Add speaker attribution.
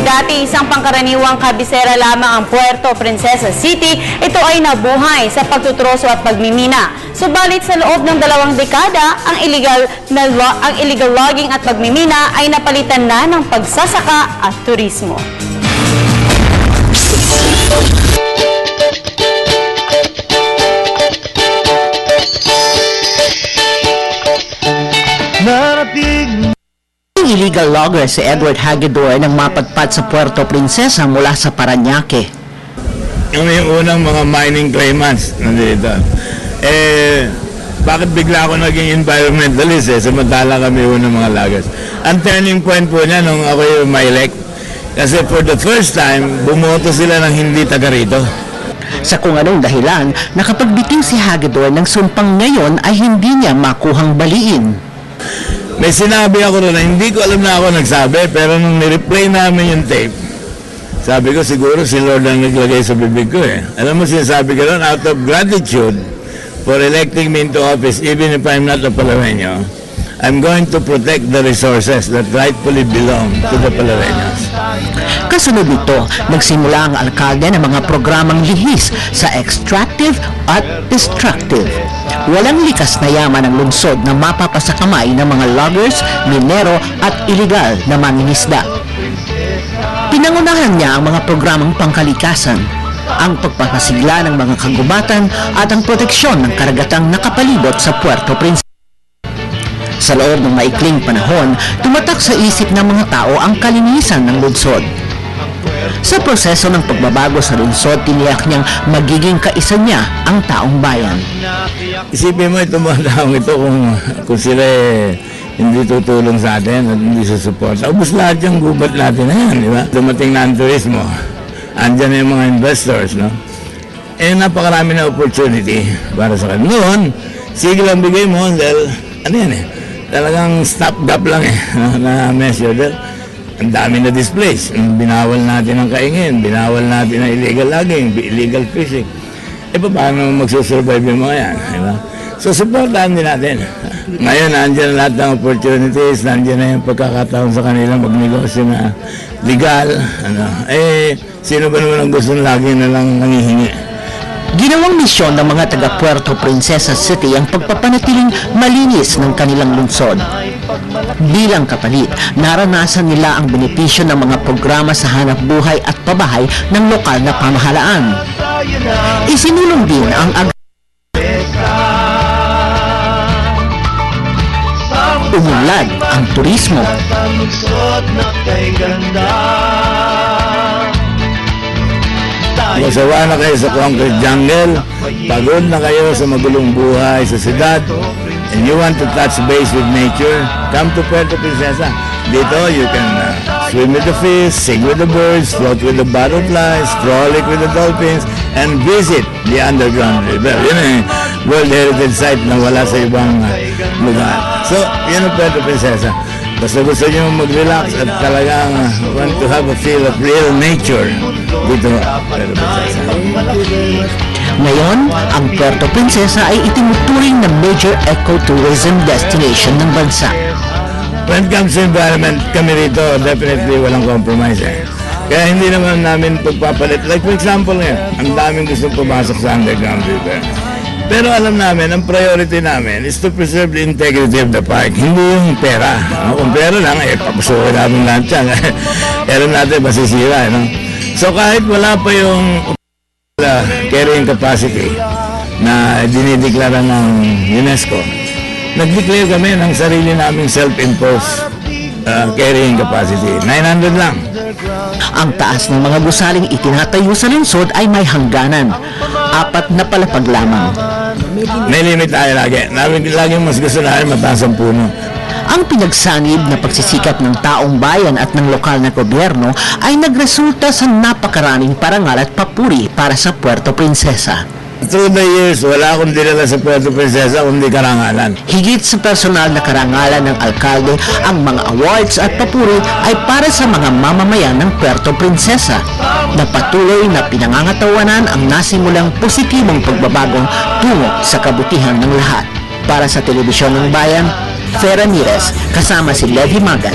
Speaker 1: Dati isang pangkaraniwang kabisera lamang ang Puerto Princesa City, ito ay nabuhay sa pagtutroso at pagmimina. Subalit sa loob ng 2 dekada, ang illegal logging at pagmimina ay napalitan na ng pagsasaka at turismo.
Speaker 2: Illegal logger si Edward Hagedor nang mapadpad sa Puerto Princesa mula sa Parañaque.
Speaker 3: Yung unang mga mining claimants nandito. Bakit bigla ako naging environmentalist samantala kami unang mga loggers? Ang turning point po niya nung ako yung ma-elect. Kasi for the first time, bumoto sila ng hindi taga rito.
Speaker 2: Sa kung anong dahilan, nakapagbiting si Hagedor ng sumpang ngayon ay hindi niya makuhang baliin.
Speaker 3: May sinabi ako rin na hindi ko alam na ako nagsabi, pero nung nireplay namin yung tape, sabi ko siguro si Lord ang naglagay sa bibig ko eh. Alam mo sinasabi ko rin, out of gratitude for electing me into office, even if I'm not a Palaweño, I'm going to protect the resources that rightfully belong to the Palaweños.
Speaker 2: Kasunod nito, nagsimula ang alkalde ng mga programang lihis sa extractive at destructive. Walang likas na yaman ang lungsod na mapapasakamay ng mga loggers, minero at iligal na mangingisda. Pinangunahan niya ang mga programang pangkalikasan, ang pagpapasigla ng mga kagubatan at ang proteksyon ng karagatang nakapalibot sa Puerto Princesa. Sa loob ng maikling panahon, tumatak sa isip ng mga tao ang kalinisan ng lungsod. Sa proseso ng pagbabago sa lungsod, tiniyak niyang magiging kaisa niya ang taong bayan.
Speaker 3: Isipin mo itong mga taong ito kung sila hindi tutulong sa atin at hindi susuporta. Ubus lahat yung gubat natin na yan, di ba? Dumating na ang turismo. Andyan na yung mga investors, no? Napakarami na opportunity para sa kanila. Noon, sige lang bigay mo dahil, ano yan talagang stopgap lang na measure dahil ang dami na displays. Binawal natin ang kaingin, binawal natin ang illegal logging, illegal fishing. Paano magsusurvive yung mga yan? Diba? So, supportahan din natin. Ngayon, nandiyan na lahat ng opportunities, nandiyan na yung pagkakataon sa kanila magnegosyo na legal. Sino ba naman ang gusto ng logging na lang nangihingi?
Speaker 2: Ginawang misyon ng mga taga Puerto Princesa City ang pagpapanatiling malinis ng kanilang lungsod. Bilang kapalit, naranasan nila ang benepisyo ng mga programa sa hanap buhay at pabahay ng lokal na pamahalaan. Isinulong din ang umunlad ang turismo.
Speaker 3: Masawa na kayo sa concrete jungle, pagod na kayo sa magulong buhay sa siyudad, and you want to touch base with nature, come to Puerto Princesa. Dito, you can swim with the fish, sing with the birds, float with the butterflies, frolic with the dolphins, and visit the underground river. Yun World Heritage Site na wala sa ibang lugar. So, yun ang Puerto Princesa. Basta gusto nyo mag-relax at talagang want to have a feel of real nature dito sa Puerto Princesa.
Speaker 2: Ngayon, ang Puerto Princesa ay itinuturing na major ecotourism destination ng bansa.
Speaker 3: When it comes to environment, kami rito definitely walang compromise Kaya hindi naman namin pagpapalit. Like for example ang daming gustong pumasok sa underground river. Pero alam namin, ang priority namin is to preserve the integrity of the park. Hindi yung pera. Kung pera lang, papasukin namin lahat yan. Alam natin, masisira. So kahit wala pa yung carrying capacity na dinideklara ng UNESCO, nag-declare kami ng sarili naming self-imposed carrying capacity. 900 lang.
Speaker 2: Ang taas ng mga gusaling itinatayo sa lungsod ay may hangganan. 4 na palapag lamang.
Speaker 3: May limit tayo lagi. Laging mas gusto natin mataas ang puno.
Speaker 2: Ang pinagsanib na pagsisikap ng taong bayan at ng lokal na gobyerno ay nagresulta sa napakaraming parangal at papuri para sa Puerto Princesa.
Speaker 3: Through the years, wala akong dinala sa Puerto Princesa kundi karangalan.
Speaker 2: Higit sa personal na karangalan ng alkalde, ang mga awards at papuri ay para sa mga mamamayan ng Puerto Princesa na patuloy na pinangangatawanan ang nasimulang positibong pagbabagong tungo sa kabutihan ng lahat. Para sa Telebisyon ng Bayan, Fer Ramirez, kasama si Levi Magan.